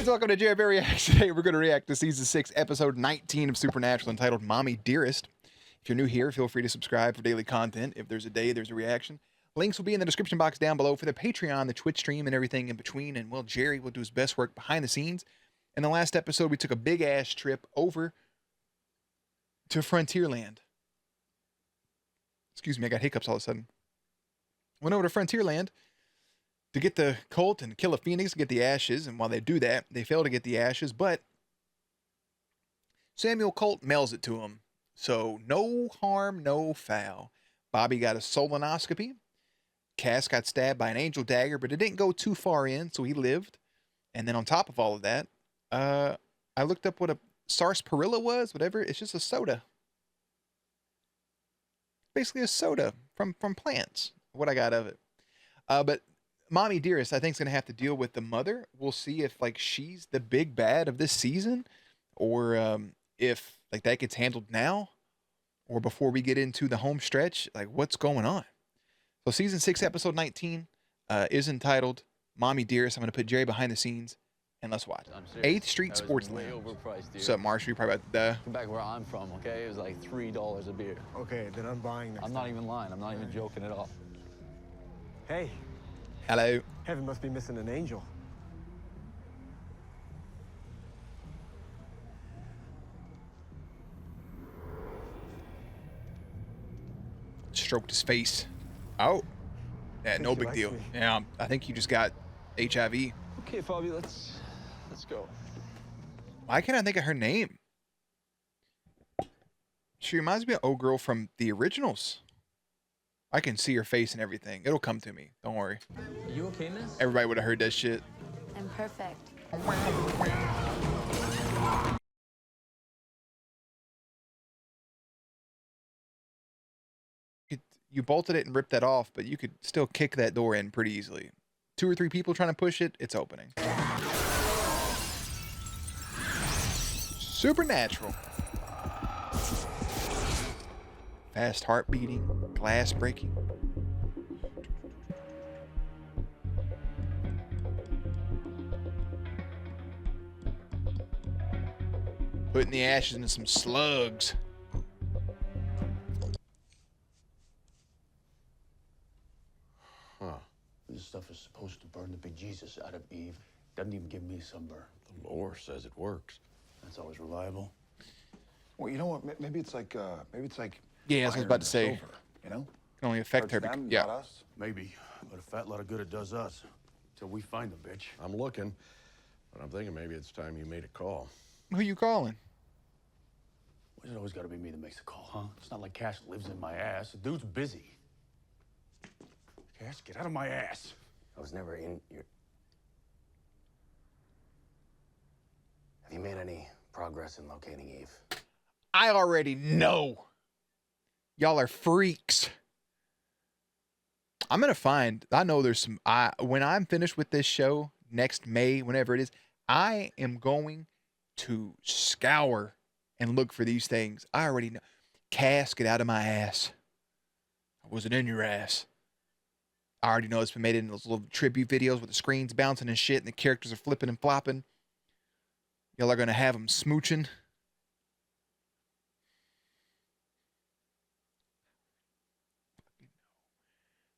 Guys, welcome to JerBear Reacts. Today we're going to react to Season 6, Episode 19 of Supernatural, entitled Mommy Dearest. If you're new here, feel free to subscribe for daily content. If there's a day, there's a reaction. Links will be in the description box down below for the Patreon, the Twitch stream, and everything in between. And, well, Jerry will do his best work behind the scenes. In the last episode, we took a big-ass trip over to Frontierland. Excuse me, I got hiccups all of a sudden. Went over to Frontierland to get the cult and kill a phoenix to get the ashes. And while they do that, they fail to get the ashes. But Samuel Colt mails it to him. So no harm, no foul. Bobby got a colonoscopy. Cass got stabbed by an angel dagger, but it didn't go too far in, so he lived. And then on top of all of that, I looked up what a sarsaparilla was, whatever. It's just a soda. Basically a soda from plants, what I got of it. But Mommy Dearest, I think, is going to have to deal with the mother. We'll see if, like, she's the big bad of this season, or if, like, that gets handled now, or before we get into the home stretch. Like, what's going on? So Season 6, Episode 19 is entitled Mommy Dearest. I'm going to put Jerry behind the scenes, and let's watch. 8th Street Sports Lounge. What's up, Marshall? You're probably about to Come back where I'm from, okay? It was like $3 a beer. Okay, then I'm buying next I'm not even lying. I'm not even joking at all. Hey. Hello. Heaven must be missing an angel. Stroked his face. Oh. Yeah, no big deal. Yeah, I think you just got HIV. Okay, Fabi, let's go. Why can't I think of her name? She reminds me of old girl from the originals. I can see her face and everything. It'll come to me. Don't worry. Are you okay, miss? Everybody would have heard that shit. I'm perfect. You bolted it and ripped that off, but you could still kick that door in pretty easily. 2 or 3 people trying to push it, it's opening. Supernatural. Fast heart beating, glass breaking. Putting the ashes into some slugs. Huh. This stuff is supposed to burn the big Jesus out of Eve. Doesn't even give me sunburn. The lore says it works. That's always reliable. Well, you know what? Maybe it's like Yeah, that's what I was iron about to or say. silver, you know? Can only affect her. Hurts them, Yeah. not us. Maybe, but a fat lot of good it does us. Till we find the bitch. I'm looking, but I'm thinking maybe it's time you made a call. Who you calling? Why's it always gotta be me that makes the call, huh? It's not like Cash lives in my ass. The dude's busy. Cash, get out of my ass. I was never in your... Have you made any progress in locating Eve? I already know. Y'all are freaks. I'm going to find, I know there's some, when I'm finished with this show next May, whenever it is, I am going to scour and look for these things. I already know. Cass, get out of my ass. I wasn't in your ass. I already know it's been made in those little tribute videos with the screens bouncing and shit and the characters are flipping and flopping. Y'all are going to have them smooching.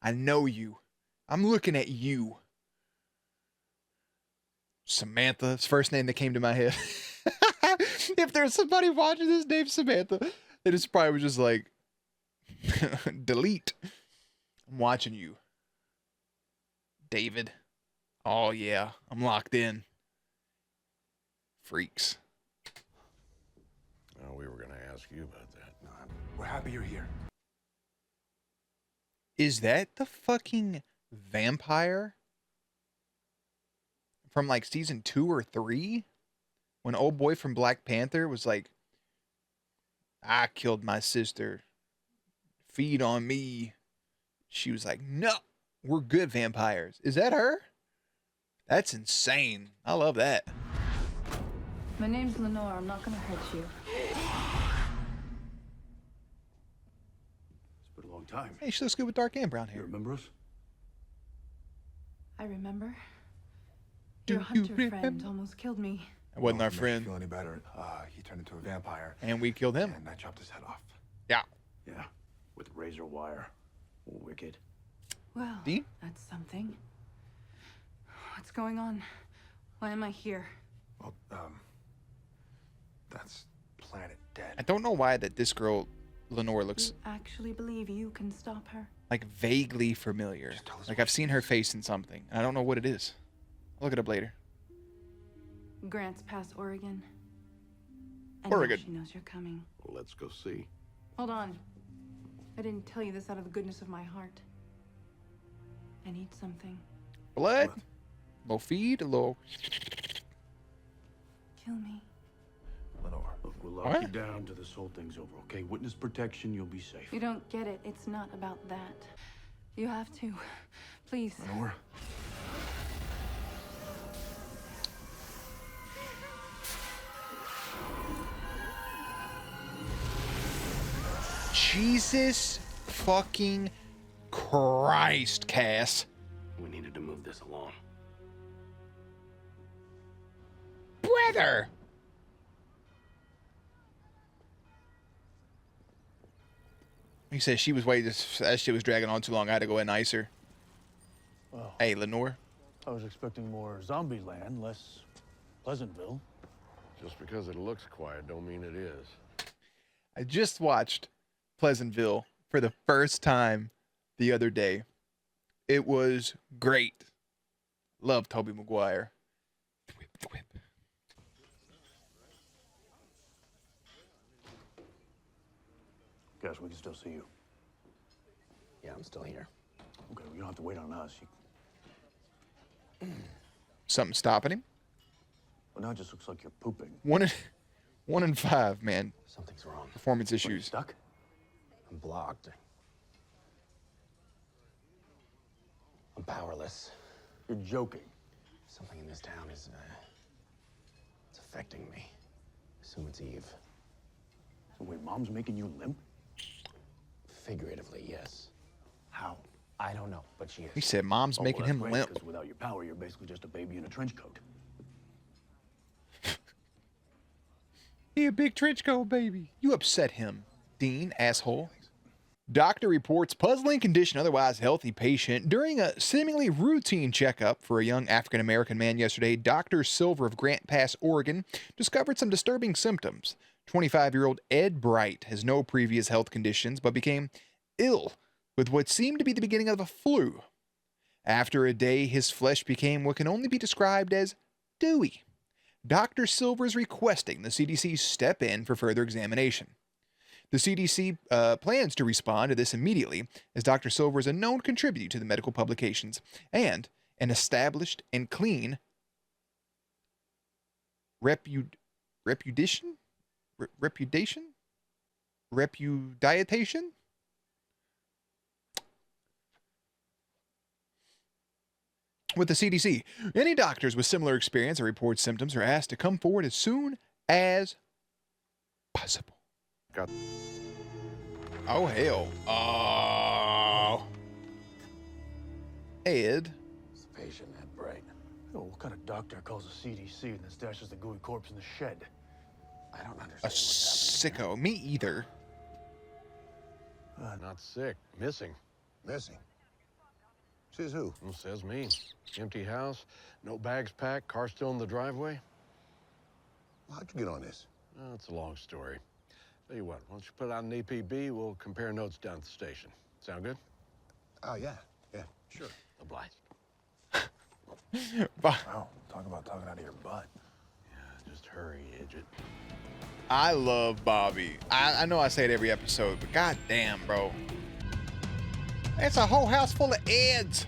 I know you. I'm looking at you. Samantha. It's the first name that came to my head. If there's somebody watching this named Samantha, it is probably just like, delete. I'm watching you. David. Oh, yeah. I'm locked in. Freaks. Oh, we were going to ask you about that. No, we're happy you're here. Is that the fucking vampire from like season 2 or 3? When old boy from Black Panther was like, I killed my sister. Feed on me. She was like, no, we're good vampires. Is that her? That's insane. I love that. My name's Lenore. I'm not gonna hurt you. It's been a long time. Hey, she looks good with dark and brown You hair. remember us? I remember. Your Do hunter you friend remember? almost killed me. That wasn't Well, our if it makes you friend. feel any better? He turned into a vampire, And we killed him. and I chopped his head off. Yeah. Yeah, with razor wire. Wicked. Well, Dean? that's something. What's going on? Why am I here? Well, that's Planet I Dead. don't know why that this girl, Lenore, looks You actually believe you can stop her? like vaguely familiar. Just tell us Like what I've seen her face in something. And I don't know what it is. I'll look it up later. Grants Pass, Oregon. And Oregon. now she knows you're coming. Well, let's go see. Hold on. I didn't tell you this out of the goodness of my heart. I need something. Blood? A little feed, a little. Kill me. Lenore. Look, we'll lock What? you down till this whole thing's over, okay? Witness protection, you'll be safe. You don't get it. It's not about that. You have to. Please. Lenore. Jesus fucking Christ, Cass. We needed to move this along. Brother! He says she was waiting. That shit was dragging on too long. I had to go ahead and ice her. Well, Hey, Lenore. I was expecting more zombie land, less Pleasantville. Just because it looks quiet don't mean it is. I just watched Pleasantville for the first time the other day. It was great. Love Tobey Maguire. Whip, whip. Guess we can still see you. Yeah, I'm still here. Okay, well, you don't have to wait on us. Something stopping him. Well, now it just looks like you're pooping. 1 in 5, man. Something's wrong. Performance What, you issues. stuck? I'm blocked. I'm powerless. You're joking. Something in this town is, it's affecting me. Assume it's Eve. So wait, Mom's making you limp? Figuratively, yes. How? I don't know, but she He is. said mom's Oh, making well, him that's great, limp. 'cause without your power, you're basically just a baby in a trench coat. He a big trench coat baby. You upset him, Dean, asshole. Doctor reports puzzling condition, otherwise healthy patient. During a seemingly routine checkup for a young African-American man yesterday, Dr. Silver of Grant Pass, Oregon, discovered some disturbing symptoms. 25-year-old Ed Bright has no previous health conditions, but became ill with what seemed to be the beginning of a flu. After a day, his flesh became what can only be described as dewy. Dr. Silver is requesting the CDC step in for further examination. The CDC plans to respond to this immediately, as Dr. Silver is a known contributor to the medical publications and an established and clean reputation? With the CDC. Any doctors with similar experience or report symptoms are asked to come forward as soon as possible. Got Oh, hell. Oh. Ed. It's the patient, Ed Bright. Oh, what kind of doctor calls the CDC and then stashes the gooey corpse in the shed? I don't A understand what's happening sicko. Me either. not sick. Missing. Missing. Says who? Well, says me. Empty house. No bags packed. Car still in the driveway. Well, how'd you get on this? Oh, it's a long story. Tell you what, why don't you put out an APB? We'll compare notes down at the station. Sound good? Oh, yeah. Yeah, sure. Obliged. Wow, talk about talking out of your butt. Yeah, just hurry, Idjit. I love Bobby. I know I say it every episode, but goddamn, bro. It's a whole house full of Eds.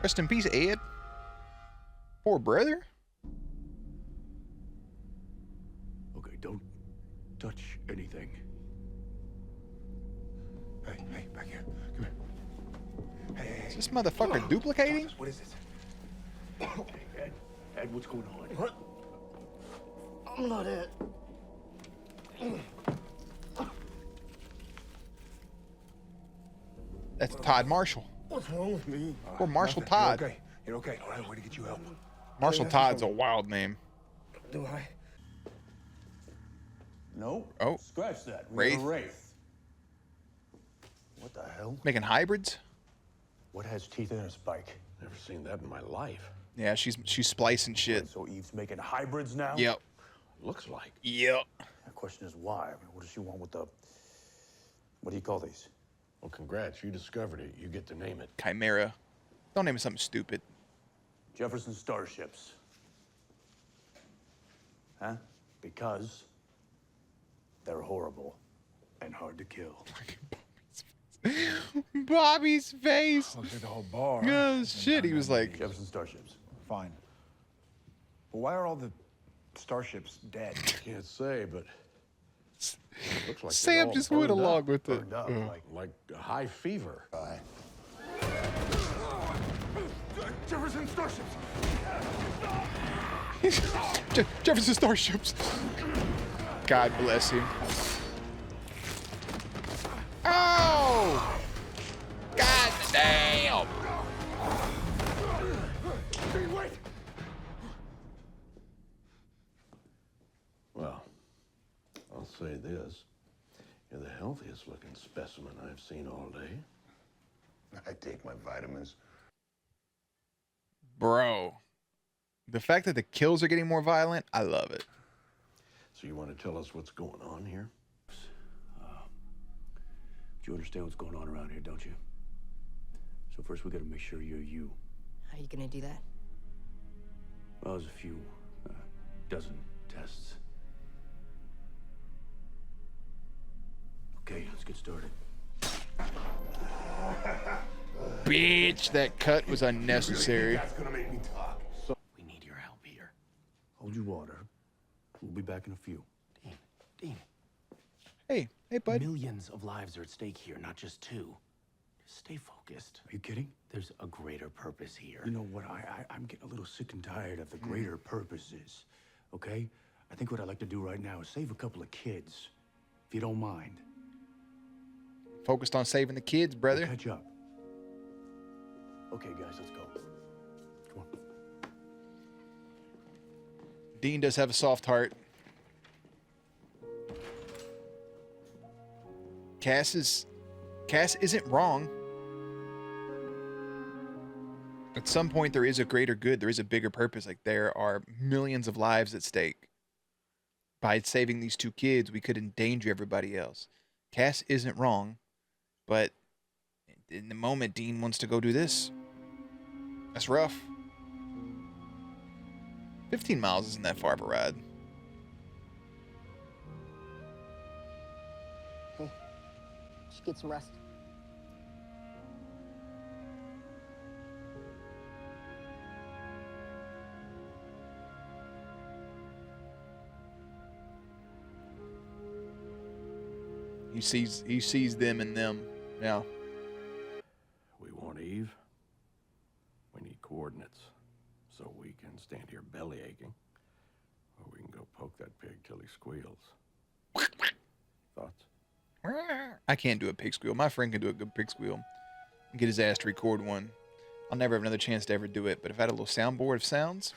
Rest in peace, Ed. Poor brother. Okay, don't touch anything. Hey, hey, back here. Come here. Hey, hey, Is hey. this motherfucker duplicating? What is this? Hey, Ed, what's going on? What? I'm not it. That's Todd Marshall. What's wrong with me? Or Marshall Nothing. Todd. You're okay. You're okay. All right, way to get you help. Marshall Yeah, Todd's a wild name. Do I? No. Oh. Scratch that. We Wraith? have a wraith. What the hell? Making hybrids? What has teeth in a spike? Never seen that in my life. Yeah, she's splicing shit. So Eve's making hybrids now? Yep. Looks like. Yep. The question is why? I mean, what does she want with the... What do you call these? Well, congrats. You discovered it. You get to name it. Chimera. Don't name it something stupid. Jefferson Starships. Huh? Because they're horrible and hard to kill. Bobby's face. Looks like the whole bar. Oh shit, he was like, Jefferson Starships. Fine. But why are all the starships dead? Can't say, but looks like they Sam all just went burned along up. with it. Burned up, Like a high fever. Jefferson Starships! Jefferson Starships. God bless him. Oh! God damn! Hey, wait! Well, I'll say this. You're the healthiest looking specimen I've seen all day. I take my vitamins. Bro. The fact that the kills are getting more violent, I love it. So you want to tell us what's going on here? You understand what's going on around here, don't you? So first we gotta make sure you're you. How are you gonna do that? Well, there's a few dozen tests. Okay, let's get started. Bitch, that cut was unnecessary. That's gonna make me talk. We need your help here. Hold your water. We'll be back in a few. Dean. Hey, bud. Millions of lives are at stake here, not just two. Just stay focused. Are you kidding? There's a greater purpose here. You know what? I'm getting a little sick and tired of the greater purposes. Okay? I think what I'd like to do right now is save a couple of kids, if you don't mind. Focused on saving the kids, brother. Catch up. Okay, guys, let's go. Come on. Dean does have a soft heart. Cass isn't wrong. At some point, there is a greater good. There is a bigger purpose. Like, there are millions of lives at stake. By saving these two kids, we could endanger everybody else. Cass isn't wrong, but in the moment, Dean wants to go do this. That's rough. 15 miles isn't that far of a ride. Hey, just get some rest. He sees them in them. Yeah. We want Eve. We need coordinates so we can stand here belly aching, or we can go poke that pig till he squeals. Thoughts? I can't do a pig squeal. My friend can do a good pig squeal. Get his ass to record one. I'll never have another chance to ever do it. But if I had a little soundboard of sounds,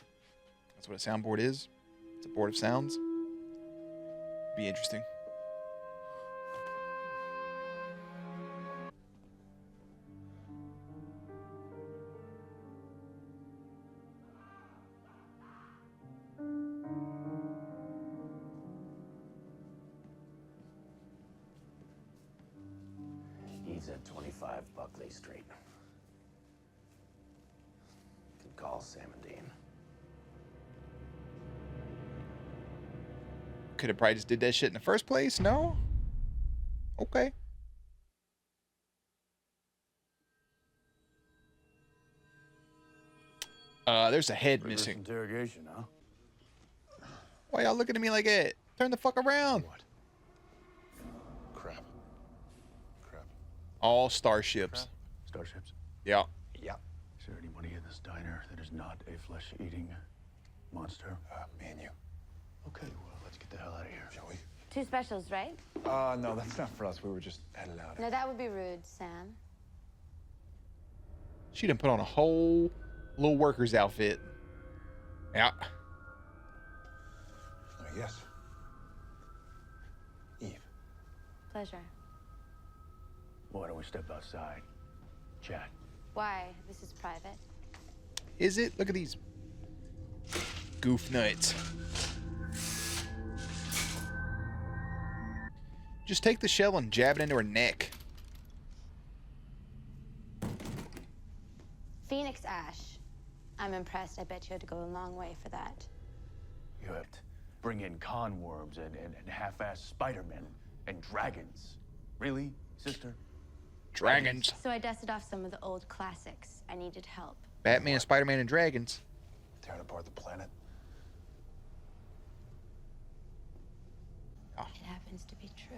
that's what a soundboard is. It's a board of sounds. Be interesting. He's at 25 Buckley Street. Can call Sam and Dean. Could have probably just did that shit in the first place. No? Okay. There's a head Rigorous missing. interrogation, huh? Why y'all looking at me like that? Turn the fuck around. What? Crap. All starships. Starships. Yeah. Yeah. Is there anybody in this diner that is not a flesh-eating monster? Me and you. Okay, well, let's get the hell out of here. Shall we? 2 specials, right? No, that's not for us. We were just headed out. No, that would be rude, Sam. She done put on a whole little worker's outfit. Yeah. Yes. Eve. Pleasure. Why don't we step outside? Chat. Why? This is private. Is it? Look at these goof nuts. Just take the shell and jab it into her neck. Phoenix Ash. I'm impressed. I bet you had to go a long way for that. You have to bring in con worms and half-assed Spider-Men and dragons. Really, sister? Dragons. So I dusted off some of the old classics. I needed help. Batman, Spider-Man, and dragons. Tearing apart the planet. It happens to be true.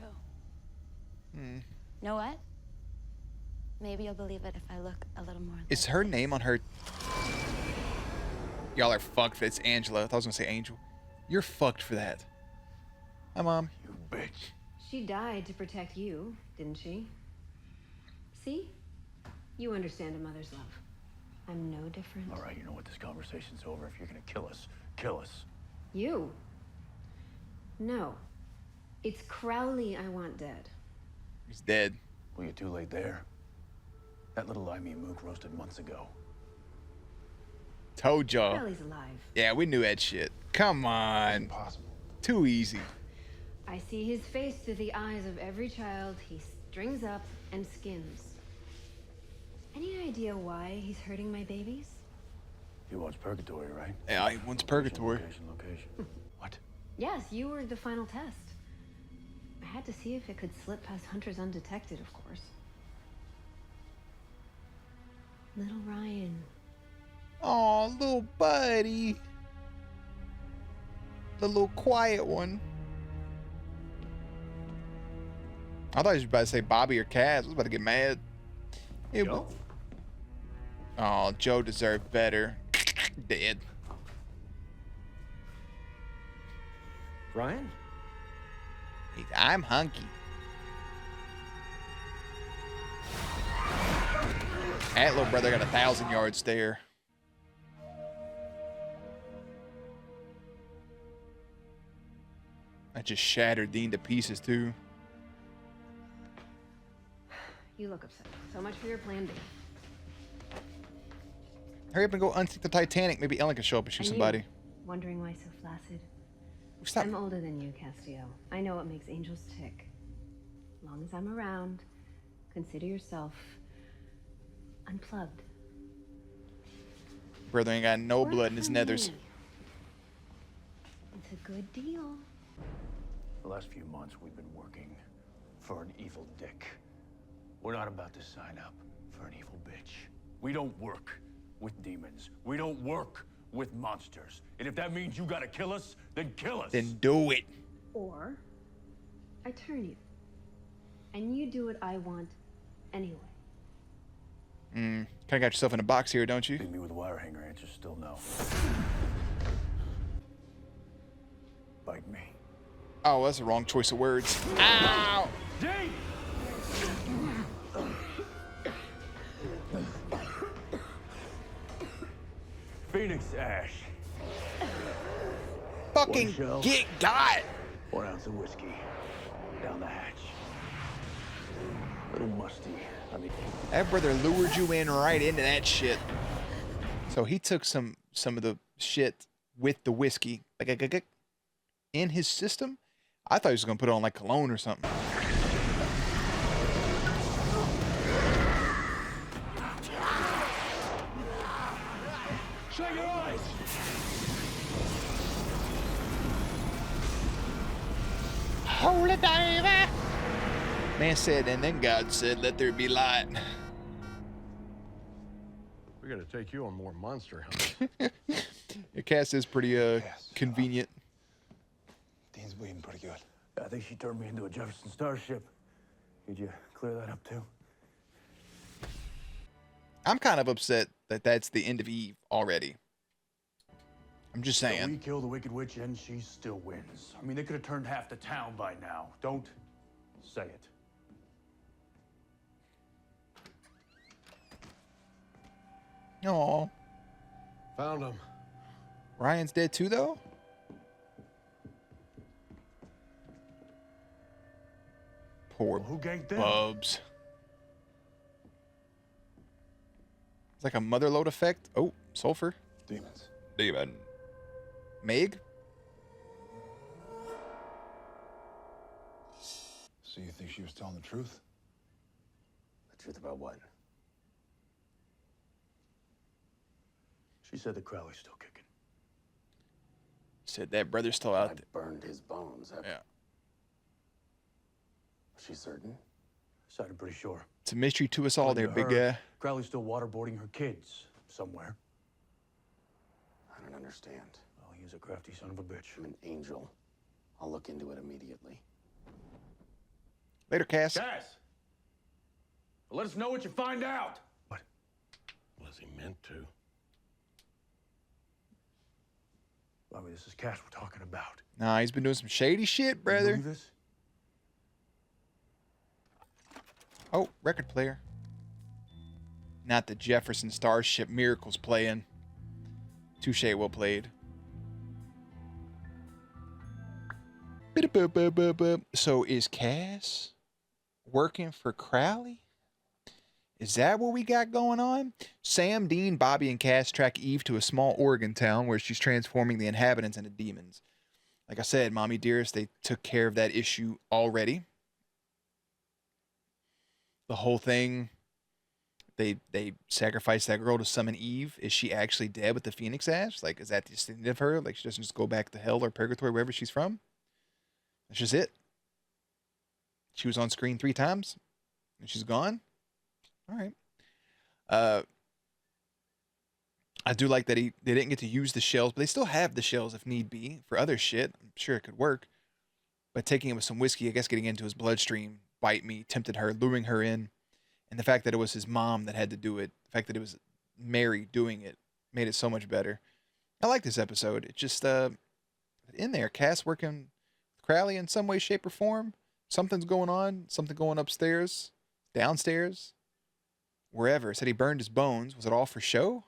Know what? Maybe you'll believe it if I look a little more. Is her name on her? Y'all are fucked. It's Angela. I thought I was gonna say Angel. You're fucked for that. Hi, Mom. You bitch. She died to protect you, didn't she? See? You understand a mother's love. I'm no different. All right, you know what? This conversation's over. If you're gonna kill us, kill us. You? No. It's Crowley I want dead. He's dead. Well, you're too late there. That little limey mook roasted months ago. Told y'all. Crowley's alive. Yeah, we knew that shit. Come on. Impossible. Too easy. I see his face through the eyes of every child he strings up and skins. Any idea why he's hurting my babies? He wants purgatory, right? Yeah, he wants purgatory. Location. What? Yes, you were the final test. I had to see if it could slip past hunters undetected, of course. Little Ryan. Aw, little buddy. The little quiet one. I thought you was about to say Bobby or Kaz. I was about to get mad. Joe? Oh, Joe deserved better. Dead. Ryan? I'm hunky. That little brother got 1,000 yard stare. That just shattered Dean to pieces too. You look upset. So much for your plan B. Hurry up and go unsink the Titanic. Maybe Ellen can show up and shoot And somebody. you, wondering why so flaccid? Stop. I'm older than you, Castiel. I know what makes angels tick. As long as I'm around, consider yourself unplugged. Brother ain't got no Work blood in his for nethers. me. It's a good deal. The last few months we've been working for an evil dick. We're not about to sign up for an evil bitch. We don't work with demons. We don't work with monsters. And if that means you gotta kill us, then kill us. Then do it. Or I turn you. And you do what I want anyway. Kind of got yourself in a box here, don't you? Leave me with a wire hanger. Answer still no. Bite me. Oh, that's the wrong choice of words. Ow! Dave! Phoenix Ash. Fucking One shell. get got! 1 ounce of whiskey. Down the hatch. Little musty. That brother lured you in right into that shit. So he took some of the shit with the whiskey in his system. I thought he was gonna put it on like cologne or something. Shut your eyes! Holy diver! Man said, and then God said, let there be light. We gotta take you on more monster hunts. Your cast is pretty convenient. Dean's bleeding pretty good. I think she turned me into a Jefferson Starship. Could you clear that up too? I'm kind of upset that that's the end of Eve already. I'm just So we saying. kill the Wicked Witch and she still wins. I mean, they could have turned half the town by now. Don't say it. Aw. Found him. Ryan's dead too, though? Poor Who ganked them? Bubs. It's like a mother load effect. Oh, sulfur. Demons. Demon. Meg? So you think she was telling the truth? The truth about what? She said the Crowley's still kicking. Said that brother's still I out there. burned his bones. Yeah. Was she certain? Sounded pretty sure. It's a mystery to us all there, According big to her, guy. Crowley's still waterboarding her kids somewhere. I don't understand. Well, he's a crafty son of a bitch. I'm an angel. I'll look into it immediately. Later, Cass. Cass! Let us know what you find out! What? Was he meant to? Bobby, this is Cass we're talking about. Nah, he's been doing some shady shit, You brother. believe this? Oh, record player. Not the Jefferson Starship Miracles playing. Touche, well played. So is Cass working for Crowley? Is that what we got going on? Sam, Dean, Bobby, and Cass track Eve to a small Oregon town where she's transforming the inhabitants into demons. Like I said, Mommy Dearest, they took care of that issue already. The whole thing, they sacrificed that girl to summon Eve. Is she actually dead with the Phoenix Ash? Like, is that the end of her? Like, she doesn't just go back to hell or purgatory, wherever she's from? That's just it. She was on screen 3 times, and she's gone. All right. I do like that they didn't get to use the shells, but they still have the shells if need be for other shit. I'm sure it could work. But taking it with some whiskey, I guess getting into his bloodstream, bite me, tempted her, luring her in. And the fact that it was his mom that had to do it, the fact that it was Mary doing it, made it so much better. I like this episode. It's just in there. Cass working with Crowley in some way, shape, or form. Something's going on. Something going upstairs, downstairs, wherever. It said he burned his bones. Was it all for show?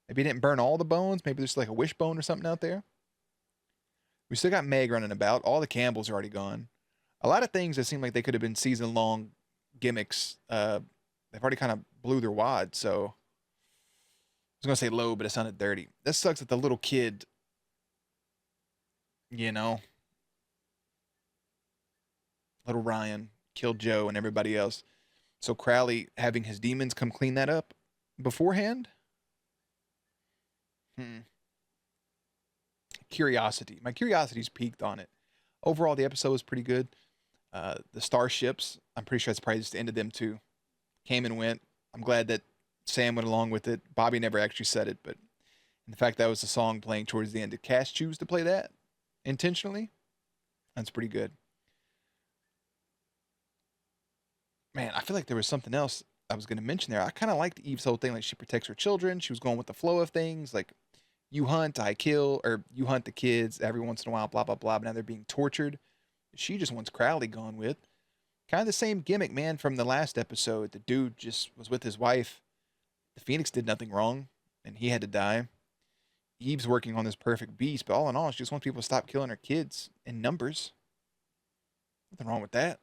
Maybe he didn't burn all the bones. Maybe there's like a wishbone or something out there. We still got Meg running about. All the Campbells are already gone. A lot of things that seem like they could have been season-long gimmicks. They've already kind of blew their wad, so I was going to say low, but it sounded dirty. This sucks that the little kid, you know, little Ryan killed Joe and everybody else. So Crowley having his demons come clean that up beforehand? Curiosity. My curiosity's peaked on it. Overall, the episode was pretty good. The starships, I'm pretty sure that's probably just the end of them too. Came and went. I'm glad that Sam went along with it. Bobby never actually said it, but the fact that was the song playing towards the end. Did Cass choose to play that intentionally? That's pretty good. Man, I feel like there was something else I was going to mention there. I kind of liked Eve's whole thing. Like, she protects her children. She was going with the flow of things. Like, you hunt, I kill, or you hunt the kids every once in a while, blah, blah, blah. But now they're being tortured. She just wants Crowley gone with. Kind of the same gimmick, man, from the last episode. The dude just was with his wife. The Phoenix did nothing wrong, and he had to die. Eve's working on this perfect beast, but all in all, she just wants people to stop killing her kids in numbers. Nothing wrong with that.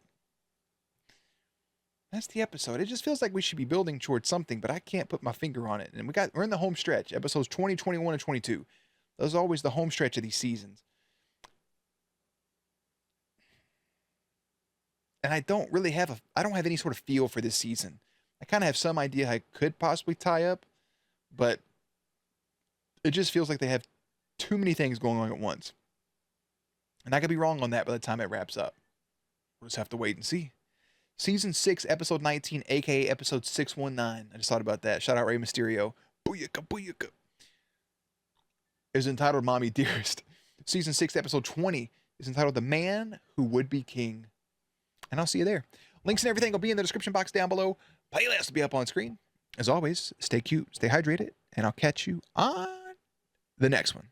That's the episode. It just feels like we should be building towards something, but I can't put my finger on it. And we're in the home stretch, episodes 20, 21, and 22. Those are always the home stretch of these seasons. And I don't really have I don't have any sort of feel for this season. I kind of have some idea I could possibly tie up, but it just feels like they have too many things going on at once. And I could be wrong on that by the time it wraps up. We'll just have to wait and see. Season 6, episode 19, a.k.a. episode 619. I just thought about that. Shout out Rey Mysterio. Booyaka, booyaka. Is entitled Mommy Dearest. Season 6, episode 20 is entitled The Man Who Would Be King. And I'll see you there. Links and everything will be in the description box down below. Playlist will be up on screen. As always, stay cute, stay hydrated, and I'll catch you on the next one.